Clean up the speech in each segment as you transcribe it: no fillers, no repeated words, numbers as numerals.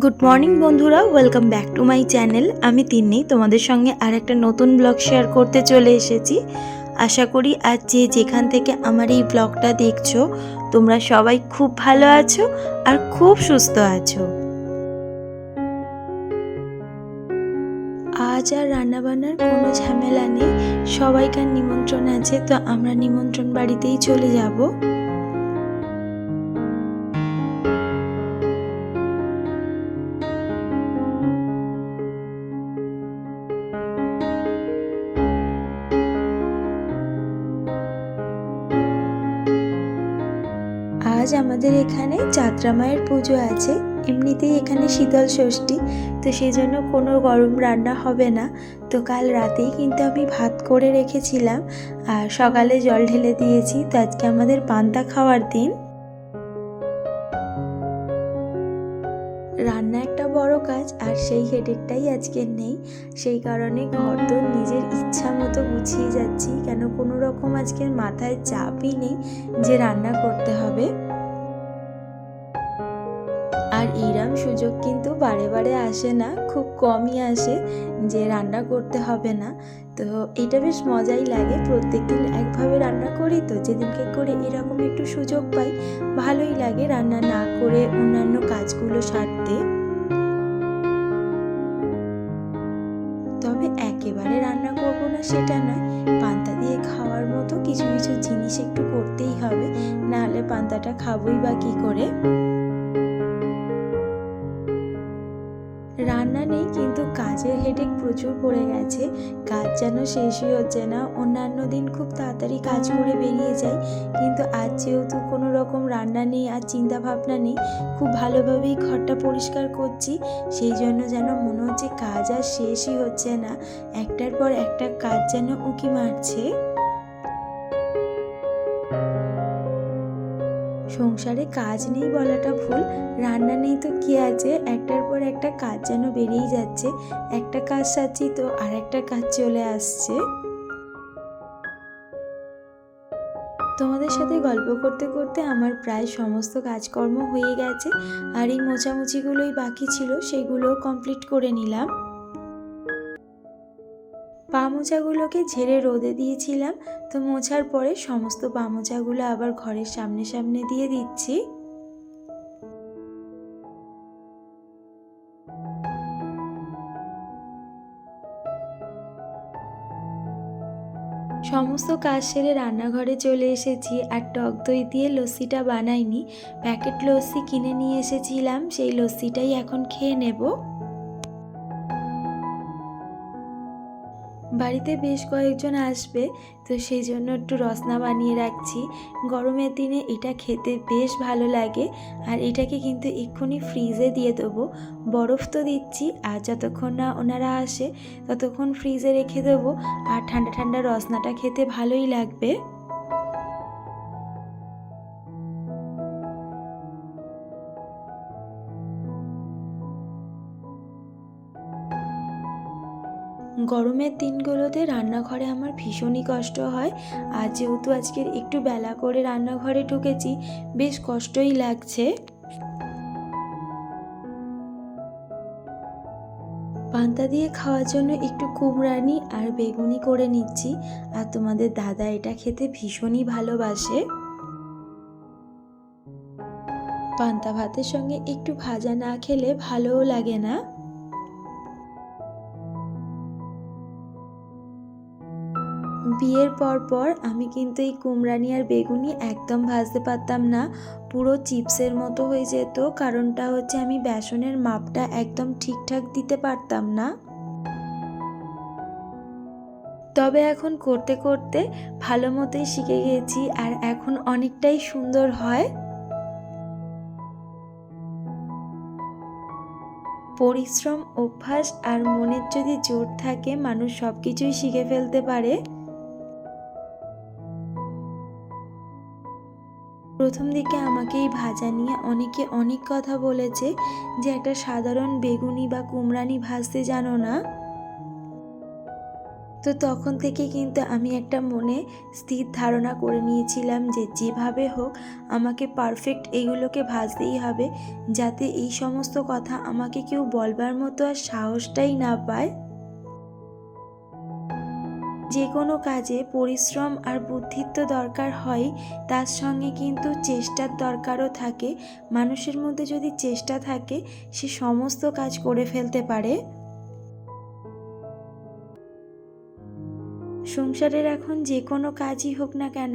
Good morning বন্ধুরা, welcome back to my channel. আমি তিন্নি তোমাদের সঙ্গে আর একটা নতুন ব্লগ শেয়ার করতে চলে এসেছি। আশা করি আজ যে যেখান থেকে আমার এই ব্লগটা দেখছো তোমরা সবাই খুব ভালো আছো আর খুব সুস্থ আছো। আজ আর রান্নাবান্নার কোনো ঝামেলা নেই, সবাইকার নিমন্ত্রণ আছে, তো আমরা নিমন্ত্রণ বাড়িতেই চলে যাব। আজ আমাদের এখানে যাত্রা মায়ের পুজো আছে। এমনিতেই এখানে শীতল ষষ্ঠী, তো সেই জন্য কোনো গরম রান্না হবে না। তো কাল রাতেই কিন্তু আমি ভাত করে রেখেছিলাম আর সকালে জল ঢেলে দিয়েছি। তো আজকে আমাদের পান্তা খাওয়ার দিন। রান্না একটা বড় কাজ, আর সেই হেডেকটাই আজকে নেই। সেই কারণে ঘর তো নিজের ইচ্ছা মতো গুছিয়ে যাচ্ছি, কেন কোনো রকম আজকের মাথায় চাপই নেই যে রান্না করতে হবে। আর এইরকম সুযোগ কিন্তু বারে বারে আসে না, খুব কমই আসে যে রান্না করতে হবে না। তো এটা বেশ মজাই লাগে। প্রত্যেকদিন একভাবে রান্না করি, তো যেদিনকে করে এরকম একটু সুযোগ পাই ভালোই লাগে রান্না না করে অন্যান্য কাজগুলো সারতে। তবে একেবারে রান্না করবো না সেটা নয়, পান্তা দিয়ে খাওয়ার মতো কিছু কিছু জিনিস একটু করতেই হবে, নাহলে পান্তাটা খাবোই বা কী করে। রান্না নেই, কিন্তু কাজের হেডেক প্রচুর পড়ে গেছে। কাজ যেন শেষই হচ্ছে না। অন্যান্য দিন খুব তাড়াতাড়ি কাজ করে বেরিয়ে যাই, কিন্তু আজ যেহেতু কোনো রকম রান্না নেই আর চিন্তা ভাবনা নেই, খুব ভালোভাবেই ঘরটা পরিষ্কার করছি। সেই জন্য যেন মনে হচ্ছে কাজ আর শেষই হচ্ছে না, একটার পর একটা কাজ যেন উঁকি মারছে। সংসারে কাজ নেই বলাটা ভুল, রান্না নেই তো কি আছে, একটার পর একটা কাজ যেন বেরিয়েই যাচ্ছে। একটা কাজ সারছি তো আর একটা কাজ চলে আসছে। তোমাদের সাথে গল্প করতে করতে আমার প্রায় সমস্ত কাজকর্ম হয়ে গেছে, আর এই মোছামুছিগুলোই বাকি ছিল, সেগুলোও কমপ্লিট করে নিলাম। পা মোজাগুলোকে ঝেড়ে রোদে দিয়েছিলাম, তো মোছার পরে সমস্ত পা মোজাগুলো আবার ঘরের সামনে সামনে দিয়ে দিচ্ছি। সমস্ত কাজ সেরে রান্নাঘরে চলে এসেছি, আর টক দই দিয়ে লস্যিটা বানাইনি, প্যাকেট লস্যি কিনে নিয়ে এসেছিলাম, সেই লস্যিটাই এখন খেয়ে নেব। বাড়িতে বেশ কয়েকজন আসবে, তো সেই জন্য একটু রসনা বানিয়ে রাখছি। গরমের দিনে এটা খেতে বেশ ভালো লাগে, আর এটাকে কিন্তু এক্ষুনি ফ্রিজে দিয়ে দেবো। বরফ তো দিচ্ছি, আর যতক্ষণ না ওনারা আসে ততক্ষণ ফ্রিজে রেখে দেবো, আর ঠান্ডা ঠান্ডা রসনাটা খেতে ভালোই লাগবে। গরমের দিনগুলোতে রান্নাঘরে আমার ভীষণই কষ্ট হয়, আর যেহেতু আজকের একটু বেলা করে রান্নাঘরে ঢুকেছি, বেশ কষ্টই লাগছে। পান্তা দিয়ে খাওয়ার জন্য একটু কুমড়ানি আর বেগুনি করে নিচ্ছি, আর তোমাদের দাদা এটা খেতে ভীষণই ভালোবাসে। পান্তা ভাতের সঙ্গে একটু ভাজা না খেলে ভালোও লাগে না। বিয়ের পর আমি কিন্তু এই কুমড়ানি আর বেগুনি একদম ভাজতে পারতাম না, পুরো চিপসের মতো হয়ে যেত। কারণটা হচ্ছে আমি বেসনের মাপটা একদম ঠিকঠাক দিতে পারতাম না। তবে এখন করতে করতে ভালো মতোই শিখে গেছি, আর এখন অনেকটাই সুন্দর হয়। পরিশ্রম, অভ্যাস আর মনের যদি জোর থাকে, মানুষ সব কিছুই শিখে ফেলতে পারে। প্রথম দিকে আমাকে এই ভাজা নিয়ে অনেকে অনেক কথা বলেছে, যে একটা সাধারণ বেগুনি বা কুমড়ানি ভাজতে জানো না। তো তখন থেকে কিন্তু আমি একটা মনে স্থির ধারণা করে নিয়েছিলাম যে যেভাবে হোক আমাকে পারফেক্ট এগুলোকে ভাজতেই হবে, যাতে এই সমস্ত কথা আমাকে কেউ বলবার মতো আর সাহসটাই না পায়। যে কোনো কাজে পরিশ্রম আর বুদ্ধির তো দরকার হয়, তার সঙ্গে কিন্তু চেষ্টার দরকারও থাকে। মানুষের মধ্যে যদি চেষ্টা থাকে, সে সমস্ত কাজ করে ফেলতে পারে। সংসারের এখন যে কোনো কাজই হোক না কেন,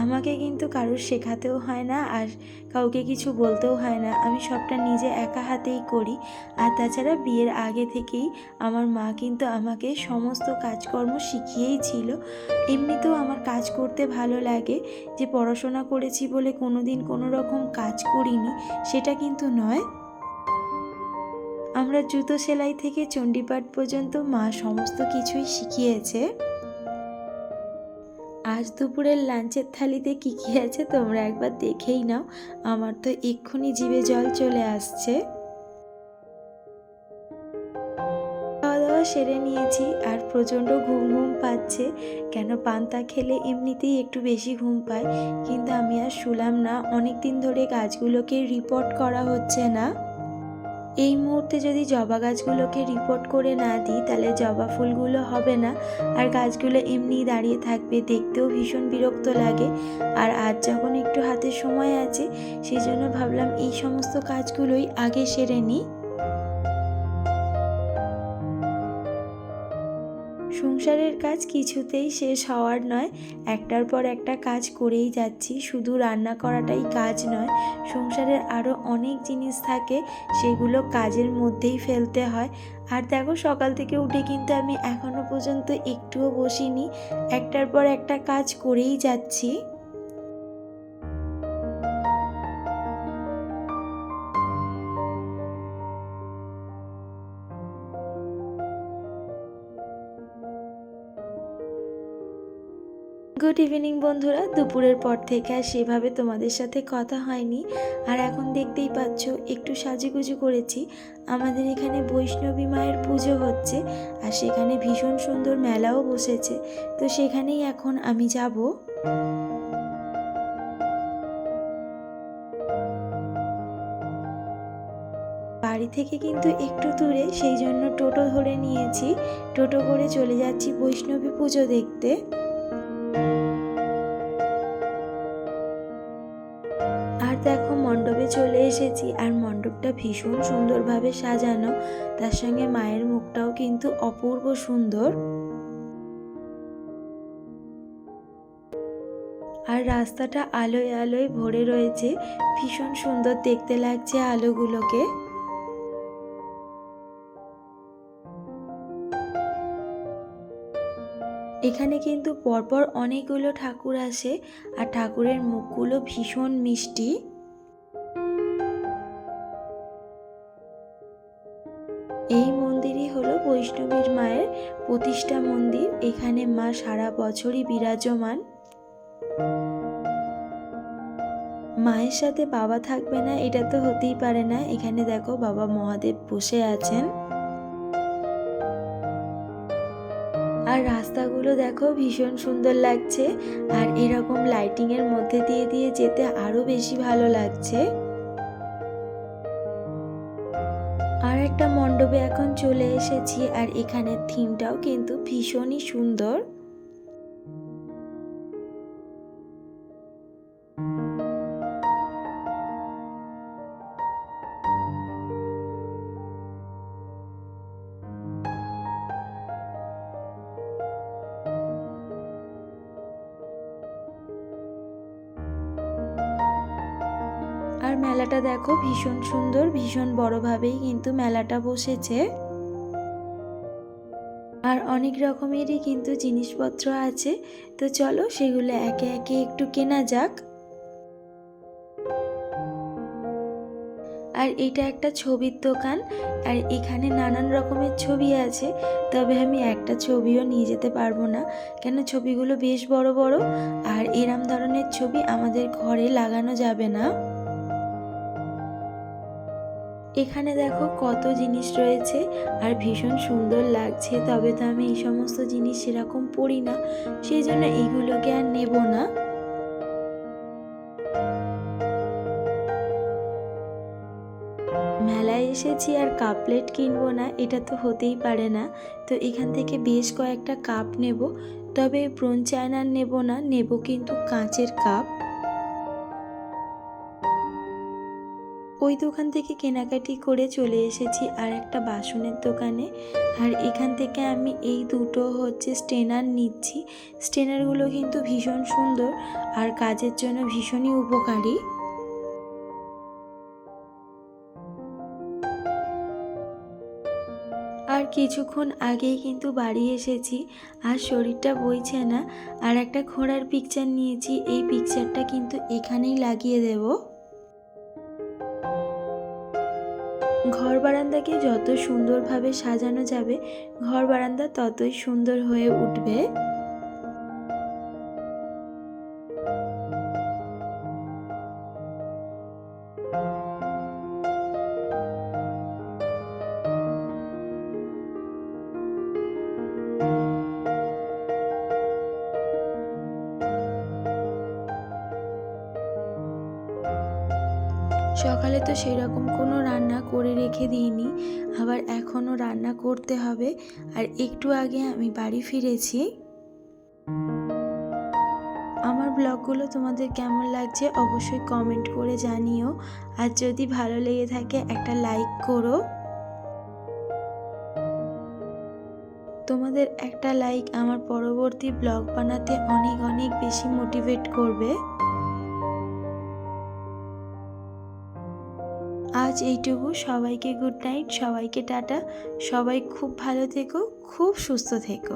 আমাকে কিন্তু কারোর শেখাতেও হয় না আর কাউকে কিছু বলতেও হয় না, আমি সবটা নিজে একা হাতেই করি। আর তাছাড়া বিয়ের আগে থেকেই আমার মা কিন্তু আমাকে সমস্ত কাজকর্ম শিখিয়েই ছিল। এমনিতেও আমার কাজ করতে ভালো লাগে, যে পড়াশোনা করেছি বলে কোনো দিন কোনো রকম কাজ করিনি সেটা কিন্তু নয়। আমরা জুতো সেলাই থেকে চণ্ডীপাঠ পর্যন্ত মা সমস্ত কিছুই শিখিয়েছে। আজ দুপুরের লাঞ্চের থালিতে কী কী আছে তোমরা একবার দেখেই নাও, আমার তো এক্ষুনি জিভে জল চলে আসছে। খাওয়া দাওয়া সেরে নিয়েছি আর প্রচণ্ড ঘুম ঘুম পাচ্ছে। কেন পান্তা খেলে এমনিতেই একটু বেশি ঘুম পায়, কিন্তু আমি আর শুলাম না। অনেক দিন ধরে গাছগুলোকে রিপোর্ট করা হচ্ছে না। এই মুহূর্তে যদি জবা গাছগুলোকে রিপোর্ট করে না দিই তাহলে জবা ফুলগুলো হবে না, আর গাছগুলো এমনিই দাঁড়িয়ে থাকবে, দেখতেও ভীষণ বিরক্ত লাগে। আর আজ যখন একটু হাতে সময় আছে, সেই জন্য ভাবলাম এই সমস্ত কাজগুলোই আগে সেরে নিই। সংসারের কাজ কিছুতেই শেষ হওয়ার নয়, একটার পর একটা কাজ করেই যাচ্ছি। শুধু রান্না করাটাই কাজ নয়, সংসারের আরও অনেক জিনিস থাকে, সেগুলো কাজের মধ্যেই ফেলতে হয়। আর দেখো সকাল থেকে উঠে কিন্তু আমি এখনো পর্যন্ত একটুও বসিনি, একটার পর একটা কাজ করেই যাচ্ছি। গুড ইভিনিং বন্ধুরা। দুপুরের পর থেকে আর সেভাবে তোমাদের সাথে কথা হয়নি। আর এখন দেখতেই পাচ্ছ একটু সাজুগুজু করেছি। আমাদের এখানে বৈষ্ণবী মায়ের পুজো হচ্ছে, আর সেখানে ভীষণ সুন্দর মেলাও বসেছে, তো সেখানেই এখন আমি যাব। বাড়ি থেকে কিন্তু একটু দূরে, সেই জন্য টোটো ধরে নিয়েছি। টোটো করে চলে যাচ্ছি বৈষ্ণবী পুজো দেখতে। আর দেখো মণ্ডপে চলে এসেছি, আর মণ্ডপটা ভীষণ সুন্দরভাবে সাজানো, তার সঙ্গে মায়ের মুখটাও কিন্তু অপূর্ব সুন্দর। আর রাস্তাটা আলোয় আলোয় ভরে রয়েছে, ভীষণ সুন্দর দেখতে লাগছে আলোগুলোকে। এখানে কিন্তু পরপর অনেকগুলো ঠাকুর আসে, আর ঠাকুরের মুখগুলো ভীষণ মিষ্টি। এই মন্দিরই হলো বৈষ্ণবীর মায়ের প্রতিষ্ঠা মন্দির। এখানে মা সারা বছরই বিরাজমান। মায়ের সাথে বাবা থাকবে না এটা তো হতেই পারে না। এখানে দেখো বাবা মহাদেব বসে আছেন। আর রাস্তাগুলো দেখো ভীষণ সুন্দর লাগছে, আর এরকম লাইটিং এর মধ্যে দিয়ে দিয়ে যেতে আরো বেশি ভালো লাগছে। আর একটা মণ্ডপে এখন চলে এসেছি, আর এখানের থিমটাও কিন্তু ভীষণই সুন্দর। আর মেলাটা দেখো ভীষণ সুন্দর, ভীষণ বড়ভাবেই কিন্তু মেলাটা বসেছে। আর অনেক রকমেরই কিন্তু জিনিসপত্র আছে, তো চলো সেগুলো একে একে একটু কেনা যাক। আর এটা একটা ছবির দোকান, আর এখানে নানান রকমের ছবি আছে, তবে আমি একটা ছবিও নিয়ে যেতে পারবো না, কেন ছবিগুলো বেশ বড় বড়, আর এরম ধরনের ছবি আমাদের ঘরে লাগানো যাবে না। এখানে দেখো কত জিনিস রয়েছে আর ভীষণ সুন্দর লাগছে, তবে তো আমি এই সমস্ত জিনিস সেরকম পরি না, সেই জন্য এইগুলোকে আর নেব না। মেলায় এসেছি আর কাপ প্লেট কিনবো না, এটা তো হতেই পারে না। তো এখান থেকে বেশ কয়েকটা কাপ নেব, তবে ব্রোঞ্জ চায়নার নেব না, নেব কিন্তু কাঁচের কাপ। ওই দোকান থেকে কেনাকাটি করে চলে এসেছি আর একটা বাসনের দোকানে। আর এখান থেকে আমি এই দুটো স্টেনার নিচ্ছি। স্টেনারগুলো কিন্তু ভীষণ সুন্দর আর কাজের জন্য ভীষণই উপকারী। আর কিছুক্ষণ আগেই কিন্তু বাড়ি এসেছি আর শরীরটা বইছে না। আর একটা ঘোড়ার পিকচার নিয়েছি, এই পিকচারটা কিন্তু এখানেই লাগিয়ে দেব। ঘর বারান্দাকে যত সুন্দরভাবে সাজানো যাবে, ঘর বারান্দা ততই সুন্দর হয়ে উঠবে। সকালে তো সেরকম কোনো রান্না করে রেখে দিইনি, আবার এখনও রান্না করতে হবে। আর একটু আগে আমি বাড়ি ফিরেছি। আমার ব্লগগুলো তোমাদের কেমন লাগছে অবশ্যই কমেন্ট করে জানিও। আর যদি ভালো লেগে থাকে একটা লাইক করো। তোমাদের একটা লাইক আমার পরবর্তী ব্লগ বানাতে অনেক অনেক বেশি মোটিভেট করবে। আজ এইটুকু, সবাইকে গুড নাইট, সবাইকে টাটা, সবাই খুব ভালো থেকো, খুব সুস্থ থেকো।